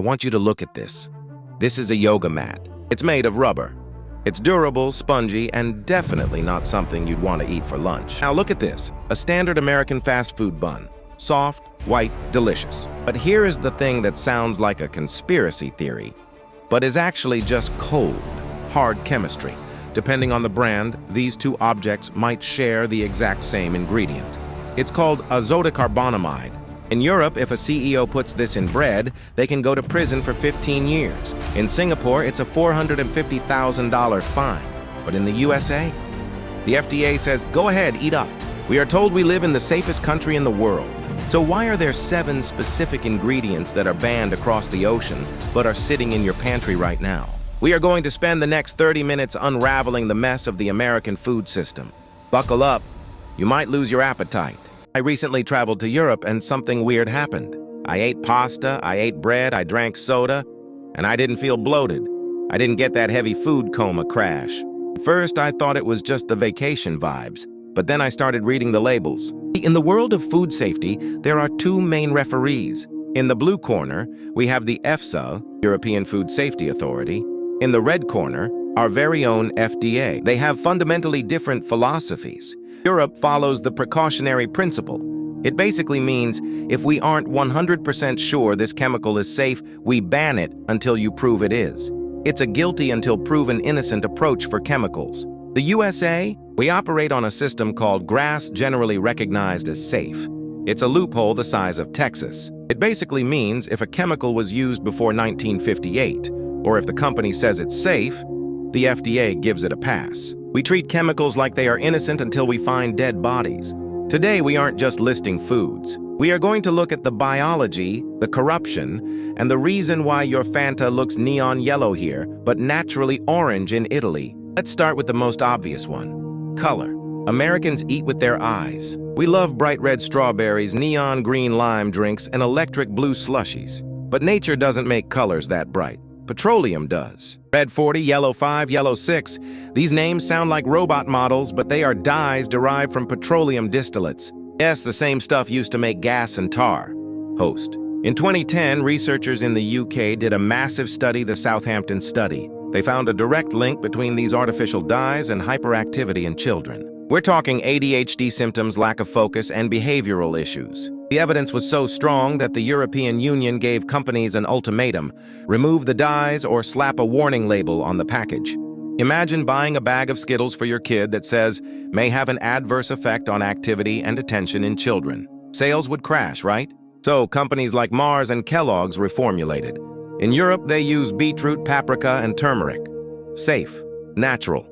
I want you to look at this. This is a yoga mat. It's made of rubber. It's durable, spongy, and definitely not something you'd want to eat for lunch. Now look at this, a standard American fast food bun. Soft, white, delicious. But here is the thing that sounds like a conspiracy theory, but is actually just cold, hard chemistry. Depending on the brand, these two objects might share the exact same ingredient. It's called Azodicarbonamide. In Europe, if a CEO puts this in bread, they can go to prison for 15 years. In Singapore, it's a $450,000 fine. But in the USA, the FDA says, go ahead, eat up. We are told we live in the safest country in the world. So why are there 7 specific ingredients that are banned across the ocean, but are sitting in your pantry right now? We are going to spend the next 30 minutes unraveling the mess of the American food system. Buckle up. You might lose your appetite. I recently traveled to Europe and something weird happened. I ate pasta, I ate bread, I drank soda, and I didn't feel bloated. I didn't get that heavy food coma crash. First, I thought it was just the vacation vibes, but then I started reading the labels. In the world of food safety, there are 2 main referees. In the blue corner, we have the EFSA, European Food Safety Authority. In the red corner, our very own FDA. They have fundamentally different philosophies. Europe follows the precautionary principle. It basically means if we aren't 100% sure this chemical is safe, we ban it until you prove it is. It's a guilty until proven innocent approach for chemicals. The USA, we operate on a system called GRAS, generally recognized as safe. It's a loophole the size of Texas. It basically means if a chemical was used before 1958, or if the company says it's safe, the FDA gives it a pass. We treat chemicals like they are innocent until we find dead bodies. Today, we aren't just listing foods. We are going to look at the biology, the corruption, and the reason why your Fanta looks neon yellow here, but naturally orange in Italy. Let's start with the most obvious one. Color. Americans eat with their eyes. We love bright red strawberries, neon green lime drinks, and electric blue slushies. But nature doesn't make colors that bright. Petroleum does. Red 40, yellow 5, yellow 6. These names sound like robot models, but they are dyes derived from petroleum distillates. Yes, the same stuff used to make gas and tar. Host. In 2010, researchers in the UK did a massive study, the Southampton study. They found a direct link between these artificial dyes and hyperactivity in children. We're talking ADHD symptoms, lack of focus, and behavioral issues. The evidence was so strong that the European Union gave companies an ultimatum: remove the dyes or slap a warning label on the package. Imagine buying a bag of Skittles for your kid that says, may have an adverse effect on activity and attention in children. Sales would crash, right? So companies like Mars and Kellogg's reformulated. In Europe, they use beetroot, paprika, and turmeric. Safe, natural.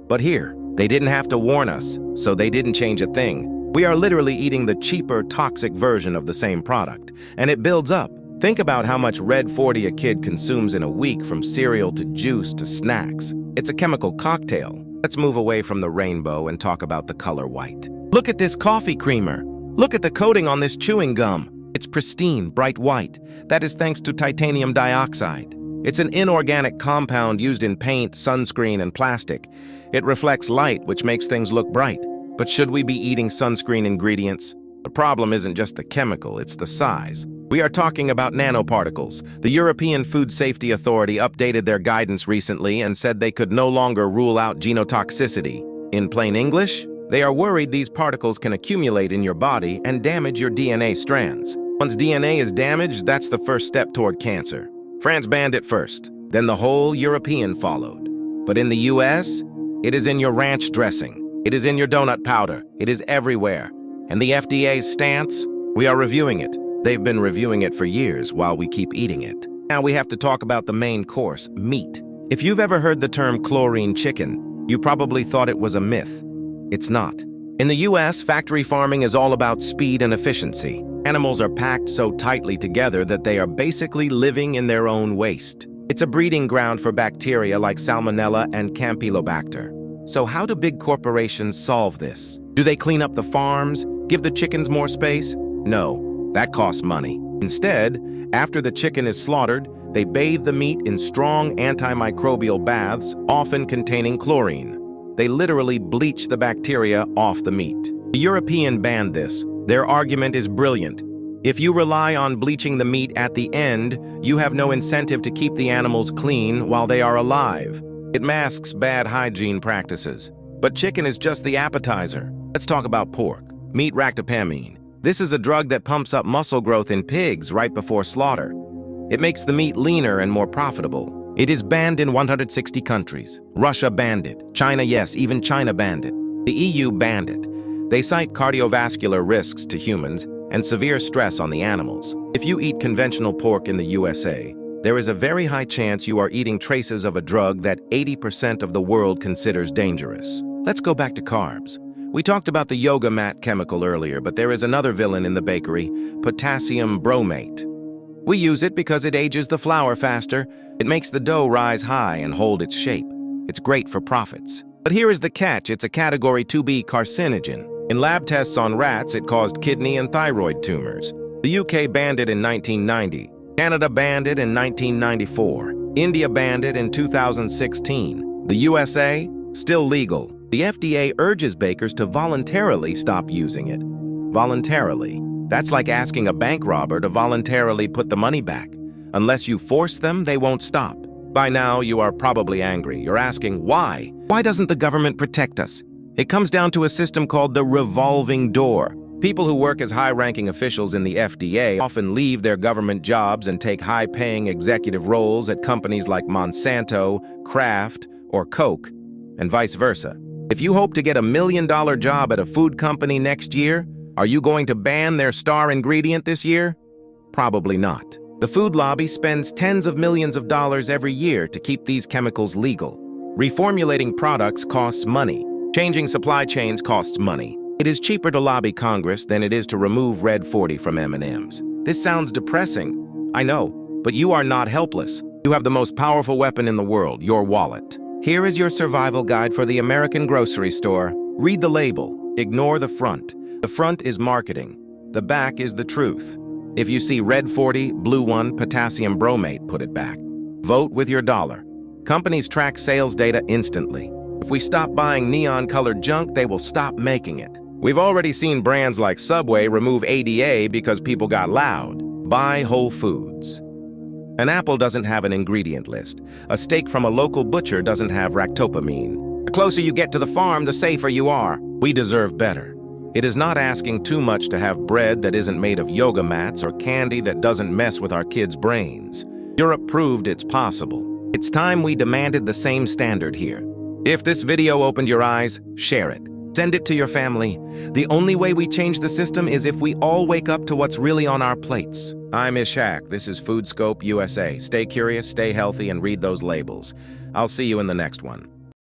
But here, they didn't have to warn us, so they didn't change a thing. We are literally eating the cheaper, toxic version of the same product, and it builds up. Think about how much Red 40 a kid consumes in a week, from cereal to juice to snacks. It's a chemical cocktail. Let's move away from the rainbow and talk about the color white. Look at this coffee creamer. Look at the coating on this chewing gum. It's pristine, bright white. That is thanks to titanium dioxide. It's an inorganic compound used in paint, sunscreen, and plastic. It reflects light, which makes things look bright. But should we be eating sunscreen ingredients? The problem isn't just the chemical, it's the size. We are talking about nanoparticles. The European Food Safety Authority updated their guidance recently and said they could no longer rule out genotoxicity. In plain English, they are worried these particles can accumulate in your body and damage your DNA strands. Once DNA is damaged, that's the first step toward cancer. France banned it first, then the whole European followed. But in the US, it is in your ranch dressing. It is in your donut powder. It is everywhere. And the FDA's stance? We are reviewing it. They've been reviewing it for years while we keep eating it. Now we have to talk about the main course, meat. If you've ever heard the term chlorine chicken, you probably thought it was a myth. It's not. In the US, factory farming is all about speed and efficiency. Animals are packed so tightly together that they are basically living in their own waste. It's a breeding ground for bacteria like Salmonella and Campylobacter. So how do big corporations solve this? Do they clean up the farms, give the chickens more space? No, that costs money. Instead, after the chicken is slaughtered, they bathe the meat in strong antimicrobial baths, often containing chlorine. They literally bleach the bacteria off the meat. The European banned this. Their argument is brilliant. If you rely on bleaching the meat at the end, you have no incentive to keep the animals clean while they are alive. It masks bad hygiene practices. But chicken is just the appetizer. Let's talk about pork. Meat ractopamine. This is a drug that pumps up muscle growth in pigs right before slaughter. It makes the meat leaner and more profitable. It is banned in 160 countries. Russia banned it. China, yes, even China banned it. The EU banned it. They cite cardiovascular risks to humans and severe stress on the animals. If you eat conventional pork in the USA, there is a very high chance you are eating traces of a drug that 80% of the world considers dangerous. Let's go back to carbs. We talked about the yoga mat chemical earlier, but there is another villain in the bakery, potassium bromate. We use it because it ages the flour faster. It makes the dough rise high and hold its shape. It's great for profits. But here is the catch, it's a Category 2B carcinogen. In lab tests on rats, it caused kidney and thyroid tumors. The UK banned it in 1990. Canada banned it in 1994. India banned it in 2016. The USA, still legal. The FDA urges bakers to voluntarily stop using it. Voluntarily. That's like asking a bank robber to voluntarily put the money back. Unless you force them, they won't stop. By now, you are probably angry. You're asking, why? Why doesn't the government protect us? It comes down to a system called the revolving door. People who work as high-ranking officials in the FDA often leave their government jobs and take high-paying executive roles at companies like Monsanto, Kraft, or Coke, and vice versa. If you hope to get $1 million job at a food company next year, are you going to ban their star ingredient this year? Probably not. The food lobby spends tens of millions of dollars every year to keep these chemicals legal. Reformulating products costs money. Changing supply chains costs money. It is cheaper to lobby Congress than it is to remove Red 40 from M&Ms. This sounds depressing, I know, but you are not helpless. You have the most powerful weapon in the world, your wallet. Here is your survival guide for the American grocery store. Read the label. Ignore the front. The front is marketing. The back is the truth. If you see Red 40, Blue 1, potassium bromate, put it back. Vote with your dollar. Companies track sales data instantly. If we stop buying neon-colored junk, they will stop making it. We've already seen brands like Subway remove ADA because people got loud. Buy Whole Foods. An apple doesn't have an ingredient list. A steak from a local butcher doesn't have ractopamine. The closer you get to the farm, the safer you are. We deserve better. It is not asking too much to have bread that isn't made of yoga mats or candy that doesn't mess with our kids' brains. Europe proved it's possible. It's time we demanded the same standard here. If this video opened your eyes, share it. Send it to your family. The only way we change the system is if we all wake up to what's really on our plates. I'm Ishak. This is Foodscope USA. Stay curious, stay healthy, and read those labels. I'll see you in the next one.